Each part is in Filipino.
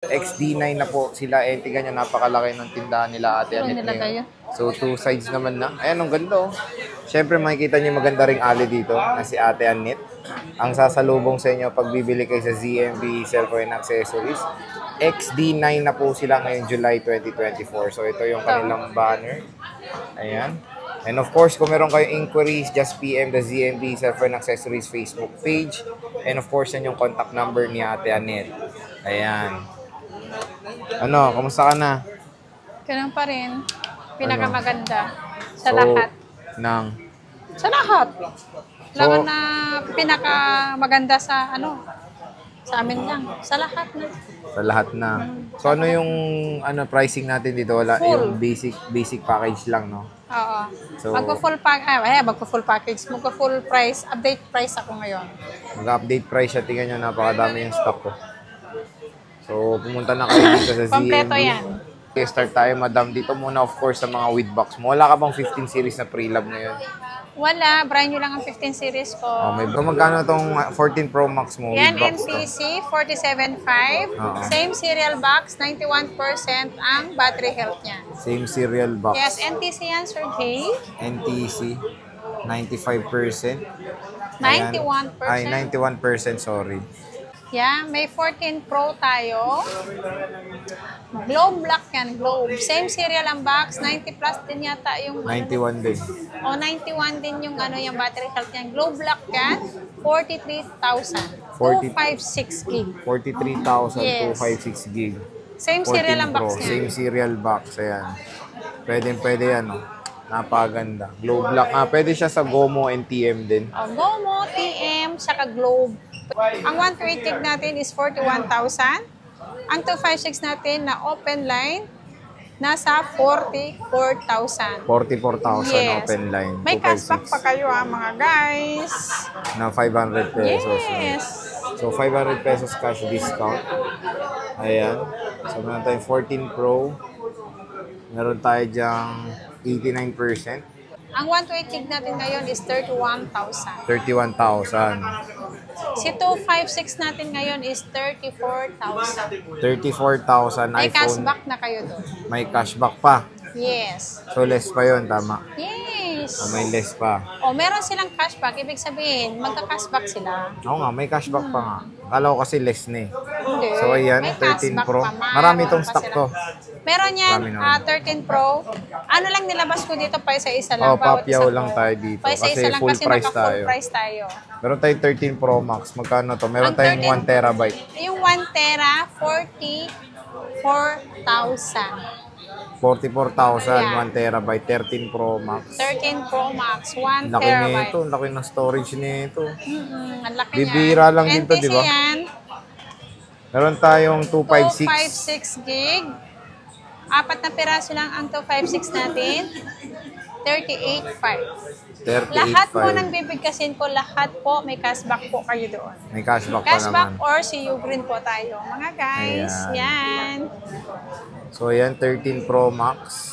XD9 na po sila. Tingnan nyo, napakalaki ng tindahan nila Ate Anet ngayon. So, 2 sides naman na. Ayan, ang ganda oh. Siyempre, makikita nyo maganda ring alley dito na si Ate Anet. Ang sasalubong sa inyo pag bibili kayo sa ZMB Cellphone Accessories. XD9 na po sila ngayong July 2024. So, ito yung kanilang banner. Ayan. And of course, kung meron kayong inquiries, just PM the ZMB Cellphone Accessories Facebook page. And of course, yan yung contact number ni Ate Anet. Ayan. Ano, kamusta ka na? Ganun pa rin. Pinakamaganda sa So, lahat. Sa lahat. Laban na pinakamaganda sa sa amin lang. Sa lahat na. Sa lahat na. So, ano yung pricing natin dito? Wala, Full. yung basic package lang, no? Oo. So, Magpo-full package. Magpo-full price. Update price ako ngayon. Mag-update price siya. Tingnan nyo, napakadami yung stock ko. So, pumunta na kayo dito sa ZMB. Kompleto yan. Okay, start tayo, madam. Dito muna, of course, sa mga with box mo. Wala ka bang 15 series na pre-love ngayon? Wala. Brand new lang ang 15 series ko. Magkano itong 14 Pro Max mo? Yan, with box NTC 47.5. Same serial box. 91% ang battery health niya. Same serial box. Yes, NTC yan, Sir Jay. NTC, 95%. 91%. Ay, 91%, sorry. Yeah, may 14 Pro tayo. Globe black yan, Globe. Same serial ang box, 90 plus din yata yung 91 din. 91 din yung yung battery health niyan. Globe black yan, 43,000. 256 gig. 43,000, Yes. 256 gig. Same 14 serial ang box Pro, niya. same serial box, ayan. Pwede yan, oh. Napaganda. Globe black. Pwede siya sa Gomo and TM din. Gomo, TM, saka Globe. Ang 128 gig natin is 41,000. Ang 256 natin na open line, nasa 44,000. 44,000 Yes. open line. May 256. cashback pa kayo mga guys. Na 500 pesos. Yes. So, 500 pesos cash discount. Ayan. So, meron tayong 14 Pro. Meron tayo dyang 89%. Ang 128 gig natin ngayon is 31,000. 31,000. Si 256 natin ngayon is 34,000. 34,000 May iPhone. cashback na kayo doon. May cashback pa. Yes. So, less pa yun, tama? Yes. May less pa. Meron silang cashback. Ibig sabihin, magka-cashback sila. Oo nga, may cashback pa nga. Akala ko kasi less na eh. Hindi. So, ayan, May 13 cashback Pro. pa, ma'am. Marami itong Pa stock sila. to. Meron yan, Marami naman. 13 Pro. Ano lang nilabas ko dito pa isa-isa lang. bawat papyaw isa lang ko. tayo dito. Pa isa-isa Kasi lang full kasi price naka-full tayo. price tayo. Meron tayong 13 Pro Max. Magkano to? Meron Ang tayong 13 1 terabyte. Yung 1 tera, 44,000. 44,000, Yeah. 1 terabyte, 13 Pro Max. 13 Pro Max, 1 Laki terabyte. nito, laki ng storage nito. Ang laki Bibira niya. lang din to, di ba? NTC yan, Meron tayong 256. 256 gig. 4 na piraso lang ang 256 natin. 38.5. Lahat po ng 38.5. bibigkasin ko, lahat po may cashback po kayo doon. May cashback pa Cashback naman. or si Ugreen po tayo. Mga guys, yan. So, yan, 13 Pro Max.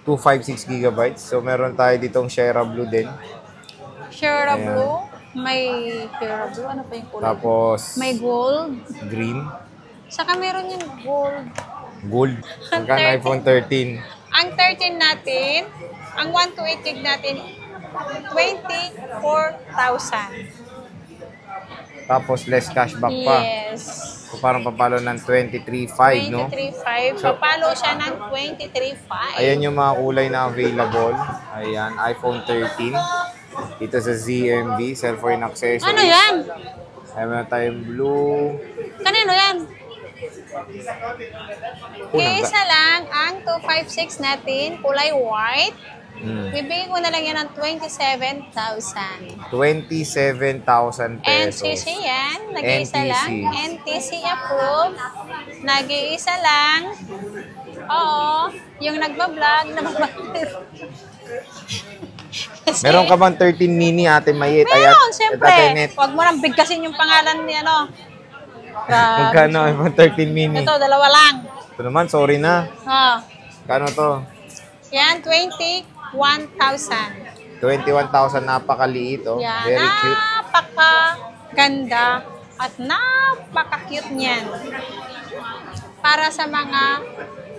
256 gigabytes. So, meron tayo ditong Sierra Blue din. Sierra Ayan. Blue. May Sierra Blue. Ano pa yung kulay? Tapos, May gold. green. Saka meron yung gold. Gold. Magkano 13. iPhone 13? Ang 13 natin, ang 128 gig natin, 24,000. Tapos, less cashback pa. Yes. So, parang papalo ng 23.5, no? 23.5. So, Papalo siya ng 23.5. Ayan yung mga kulay na available. Ayan, iPhone 13. Dito sa ZMB, Cellphone Accessories. Ano yan? Ayan, meron tayong blue. Kanino yan? Unang Kaysa lang ang 256 natin, kulay white. Bibigyan ko na lang yan ng 27,000. 27,000 pesos. NTC yan, nag-iisa NTC. lang. NTC approved. Nag-iisa lang. Oo, yung nagbablog, Kasi, Meron ka bang 13 mini, Ate Mayet? meron, siyempre. Ate Net. Huwag mo nang bigkasin yung pangalan ni Grabe. Magkano iPhone 13 mini? Ito, dalawa lang. Ito naman, sorry na. Kano to? Yan, 21,000. 21,000, napakaliit, oh. Yan, Very cute. napakaganda. At napaka-cute niyan. Para sa mga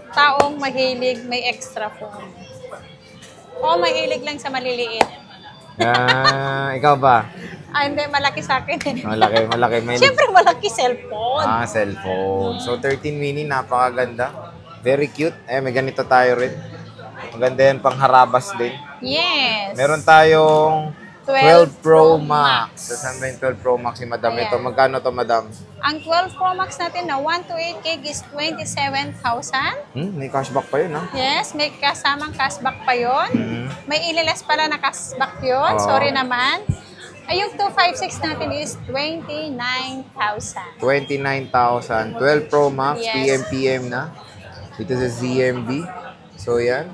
taong mahilig may extra phone. O mahilig lang sa maliliit. Ikaw ba? Hindi, malaki sa akin. Malaki. May Siyempre, malaki cellphone. cellphone. So, 13 mini, napakaganda. Very cute. May ganito tayo rin. Maganda yan, pang harabas din. Yes. Meron tayong 12 Pro Max. So, saan ba yung 12 Pro Max ni Madam? Ayan. Ito, magkano to, Madam? Ang 12 Pro Max natin na 128 gig is 27,000. May cashback pa yun, ha? Yes, may kasamang cashback pa yon. May ililas pala na cashback yun. Oo. Sorry naman. Ay, yung 256 natin is 29,000. 29,000. 12 Pro Max, Yes. PM na. Dito sa ZMB. So, yan.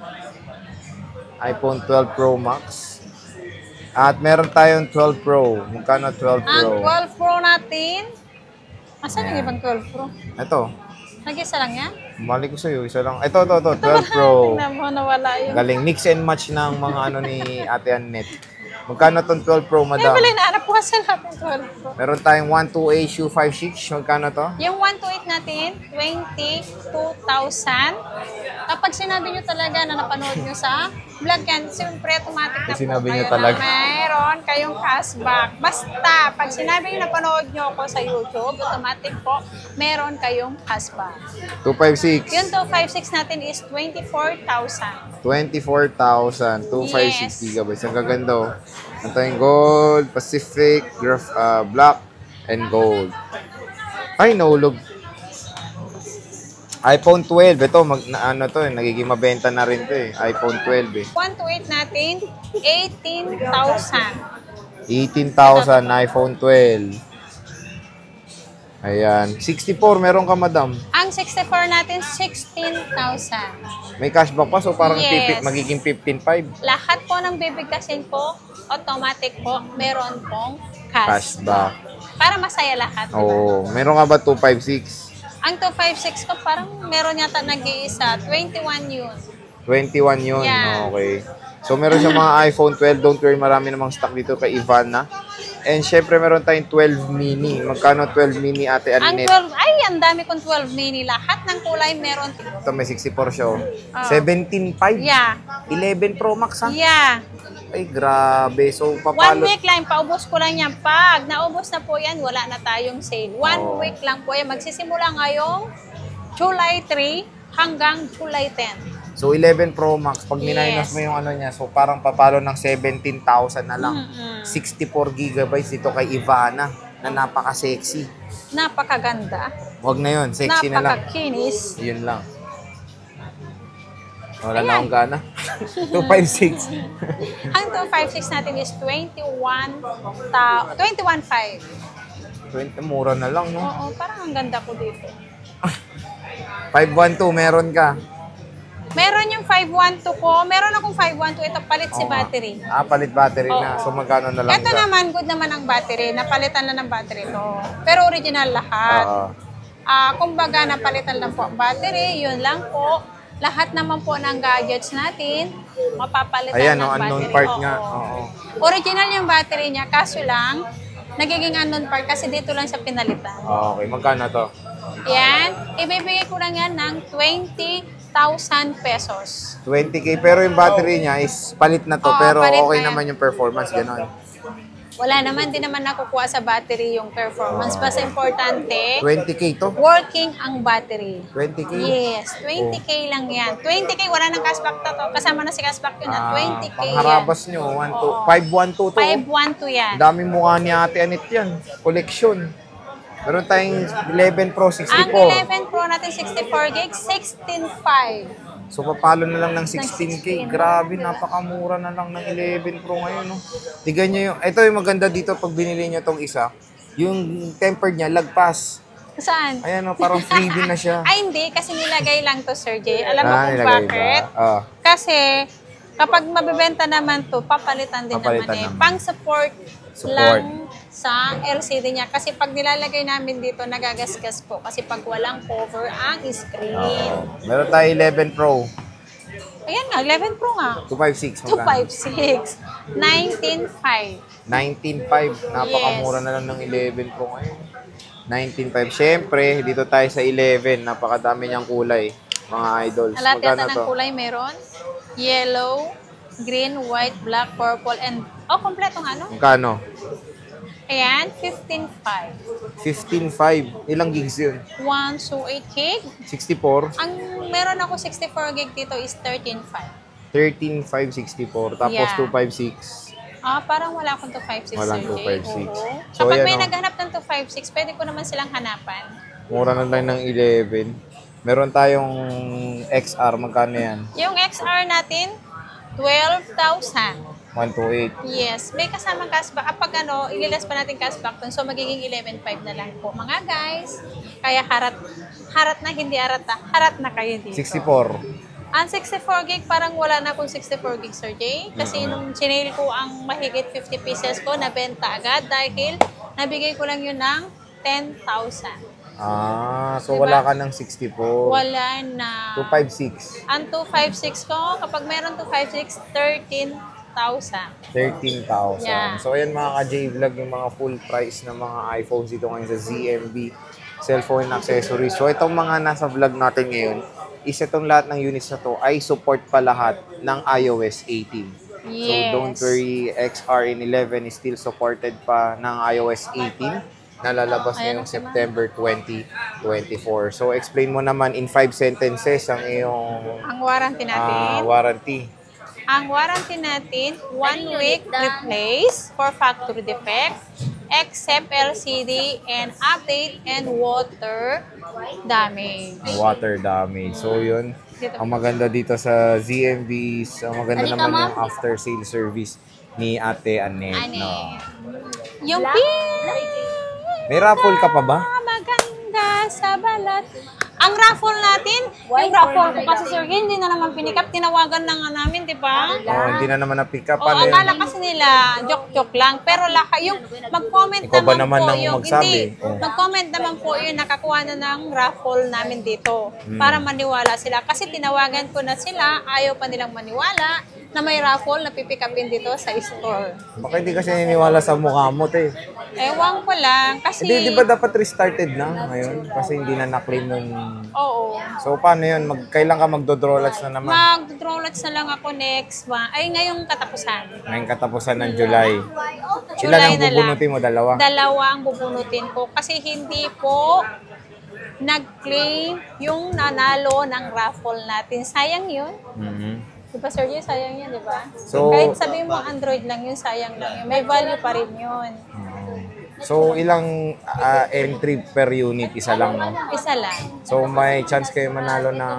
iPhone 12 Pro Max. At meron tayong 12 Pro. Magkano 12 Pro? Ang 12 Pro natin, asan yung ibang 12 Pro? Ito. Nag-isa lang yan? Mali ko sa'yo. Isa lang. Ito. 12 Pro. Tingnan mo, nawala yung... Galing. Mix and match ng mga ano ni Ate Annette. Magkano tong 12 Pro, Ay, Madam? wala, naanap ko sa natin 12 Pro. Meron tayong 128 Shoe 56. Magkano to? Yung 128 natin, 22,000. Kapag sinabi nyo talaga na napanood nyo sa vlog yan, siyempre automatic na po Sinabi nyo kayo talaga. na mayroon kayong cashback. Basta, pag sinabi nyo napanood nyo ako sa YouTube, automatic po, meron kayong cashback. 256. Yung 256 natin is 24,000. 24,000. 256 Yes. gigabytes. Ang gaganda, oh. Ito yung gold, Pacific, black, and gold. Ay, nahulog. iPhone 12. Ito, nagiging mabenta na rin to eh. iPhone 12 eh. 128 natin, 18,000. 18,000 iPhone 12. Ayan. 64, meron ka, Madam. Ang 64 natin, 16,000. May cashback pa, so parang Yes. magiging 15,500. Lahat po ng bibigkasin po, automatic po, meron pong Cashback. Para masaya lahat. Diba? Oo. Meron ka ba 256? Ang 256 ko, parang meron yata nag-iisa. 21 yun. 21 yun. Yeah. Okay. So, meron siya mga iPhone 12. Don't worry, marami namang stock dito kay Ivana. And syempre, meron tayong 12 mini. Magkano 12 mini, Ate Ang Annette? 12, ay, ang dami kong 12 mini. Lahat ng kulay meron. Ito, may 64 siya. Oh. Oh. 17.5. Yeah. 11 Pro Max, ha? Yeah. Ay, grabe. So, 1 papalo. week lang, paubos ko lang yan. Pag naubos na po yan, wala na tayong sale. 1 Oh. week lang po yan. Magsisimula ngayong July 3 hanggang July 10. So, 11 Pro Max. Pag minus Yes. mo yung ano niya, so parang papalo ng 17,000 na lang. Mm-mm. 64 gigabytes dito kay Ivana na napaka-sexy. Napakaganda. Huwag na yun. Sexy na lang. Napakakinis. Yun lang. Wala na Ayan. akong gana. 256. Ang 256 natin is 21,500. 20, mura na lang, no? Oo, parang ang ganda ko dito. 512, meron ka. Meron yung 512 ko. Meron akong 512. Ito, palit si Oo nga. battery. Palit battery na. Oo. So, magkano na lang Ito naman, good naman ang battery. Napalitan na ng battery to. Pero original lahat. Oo. Kumbaga, napalitan lang po ang battery. Yun lang po. Lahat naman po ng gadgets natin, mapapalitan Ayan, ng no, battery. unknown part Oo. nga. Oo. Original yung battery niya, kaso lang, nagiging unknown part kasi dito lang siya pinalitan. Okay, magkano to? Yan, ibibigay ko lang yan ng 20,000 pesos. 20K, pero yung battery niya is palit na to. Oo, pero palit okay na yan. naman yung performance, gano'n. Wala naman, din naman nakukuha sa battery yung performance. Basta importante, 20K to? working ang battery. 20K? Yes, 20K lang yan. 20K, wala nang cashback to. Kasama na si cashback yun na 20K yan. Pangharabas nyo, 512 to. 512 yan. Daming mukha ni Ate Annette yan. Collection. Meron tayong 11 Pro 64. Ang 11 Pro natin 64 gig, 16.5. So, papalo na lang ng 16K. 16. Grabe, napakamura na lang ng 11 Pro ngayon, no? Tignan nyo yung... Ito yung maganda dito pag binili nyo tong isa. Yung tempered niya, lagpas. Saan? Ayan, no, parang freebie na siya. Ay, hindi. Kasi nilagay lang to, Sir Jay. Alam mo kung nilagay bakit? ba? Ah. Kasi, kapag mabibenta naman to, papalitan din Papalitan naman eh. naman. Pang-support Support. lang sa LCD niya. Kasi pag nilalagay namin dito, nagagasgas po. Kasi pag walang cover ang screen. Meron tayo 11 Pro. Ayan nga, 11 Pro nga. 256. Magkano? 256. 19.5. 19.5. Napakamura na lang ng 11 Pro ngayon. 19.5. Siyempre, dito tayo sa 11. Napakadami niyang kulay, mga idols. Lahat Magkano yata ng to? kulay meron. Yellow, green, white, black, purple, and... Oh, kompletong ano? Magkano? Ayan, 15.5. 15.5. Ilang gigs yun? 128 gig. 64? Ang meron ako 64 gig dito is 13.5. 13.564. Tapos Yeah. 256. Parang wala akong 256. Walang Sir Jay. 256. Oo. So, Kapag ayan, may oh. naghanap ng 256, pwede ko naman silang hanapan. Mura na lang ng 11. Meron tayong XR. Magkano yan? Yung XR natin, 12,000. 128. Yes, may kasamang cashback. Pag ililas pa natin cashback dun, so magiging 11.5 na lang po mga guys. Kaya harat na hindi arata. Harat na kayo dito. 64. Ang 64 gig, parang wala na akong 64 gig, Sir Jay. Kasi nung chinail ko ang mahigit 50 pieces ko, nabenta agad dahil nabigay ko lang yun ng 10,000. So Diba? wala ka ng 64. Wala na. 256. Ang 256 ko, kapag meron 256, 13,000. 13,000. Yeah. So ayan mga ka-J-Vlog, yung mga full price ng mga iPhones dito ngayon sa ZMB Cellphone and Accessories. So itong mga nasa vlog natin ngayon, is itong lahat ng units na to ay support pa lahat ng iOS 18. Yes. So don't worry, XR in 11 is still supported pa ng iOS 18 na lalabas ngayong September 2024. So explain mo naman in 5 sentences ang iyong Ang warranty natin. warranty. Ang warranty natin, 1 week replace for factory defect, except LCD and update and water damage. Water damage. So yun, Dito. ang maganda dito sa ZMBs, ang maganda naman yung after sale service ni Ate Annette. Ano? No? Yung May raffle ka pa ba? maganda sa balat. Ang raffle natin, yung raffle ko kasi Sir Gay, hindi na naman pinikap. Tinawagan na nga namin, di ba? Hindi na naman na-pick up. Oo, Ano yun? akala kasi nila, joke-joke lang. Pero yung mag-comment Ikaw ba naman naman po ang yung, magsabi? hindi, Oh. mag-comment naman po yung nakakuha na ng raffle namin dito. Para maniwala sila. Kasi tinawagan ko na sila, ayaw pa nilang maniwala na may raffle na pipick upin dito sa store. Baka hindi kasi niniwala sa mukha mo, te. Ewan ko lang, kasi... Hindi, di ba dapat restarted na ngayon? Kasi hindi na na-claim yung... Oo. So, paano yun? Kailan ka magdo-draw lots na naman? Mag-drawlats na lang ako next one. Ay, ngayong katapusan. Ngayong katapusan ng July. Ilan July ang na lang. bubunutin mo? Dalawa? Dalawa ang bubunutin ko. Kasi hindi po nag-claim yung nanalo ng raffle natin. Sayang yun. Mhm. Di ba, Sir Jay? Sayang yun, di ba? So- Kahit sabihin mo Android lang yun, sayang lang yun. May value pa rin yun. So, ilang entry per unit? Isa lang, no? Isa lang. So, may chance kayo manalo ng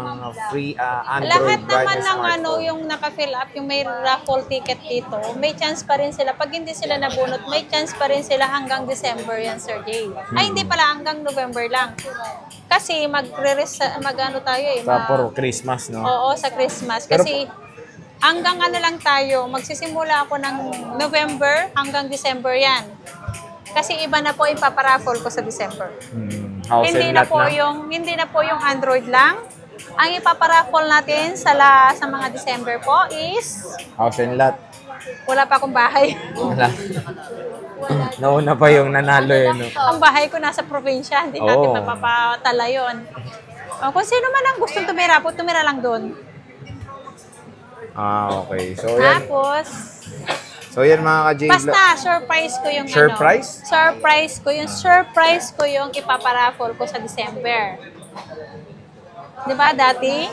free Lahat Android brand naman na ng smartphone. yung naka-fill up, yung may raffle ticket dito, may chance pa rin sila. Pag hindi sila nabunot, may chance pa rin sila hanggang December yan, Sir Jay. Ay, hindi pala, hanggang November lang. Kasi mag-ano tayo eh. Sa for Christmas, no? Oo, sa Christmas. Kasi hanggang ano lang tayo, magsisimula ako ng November hanggang December yan. Kasi iba na po yung paparaffle ko sa December. House Hindi and na lot po na? yung Android lang. Ang ipaparaffle natin sa mga December po is House and lot. wala pa akong bahay. Wala. Nauna pa yung nanalo eh, no? Ang bahay ko nasa probinsya, hindi natin Oo. mapapatala yun. Kung sino man ang gustong tumira po, tumira lang doon. Okay. So, yan. Tapos, So, yan mga ka-J. basta surprise ko yung Surprise? Surprise ko yung ipaparaffle ko sa December. 'Di ba dati?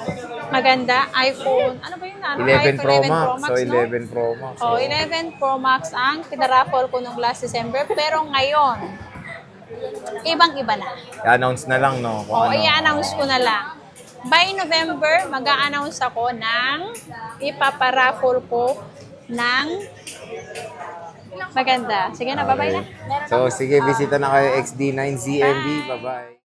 Maganda iPhone. Ano ba yun? 11 Pro iPhone Max. So, no? 11 Pro Max. Oh, 11 Pro Max ang pinaraffle ko nung last December. Pero ngayon, ibang-iba na. I-announce na lang, no? Kung ano. I-announce ko na lang. By November, mag-a-announce ako ng ipaparaffle ko ng maganda. Sige na, bye-bye na. So, sige, bisita na kayo XD9 ZMB. Bye-bye.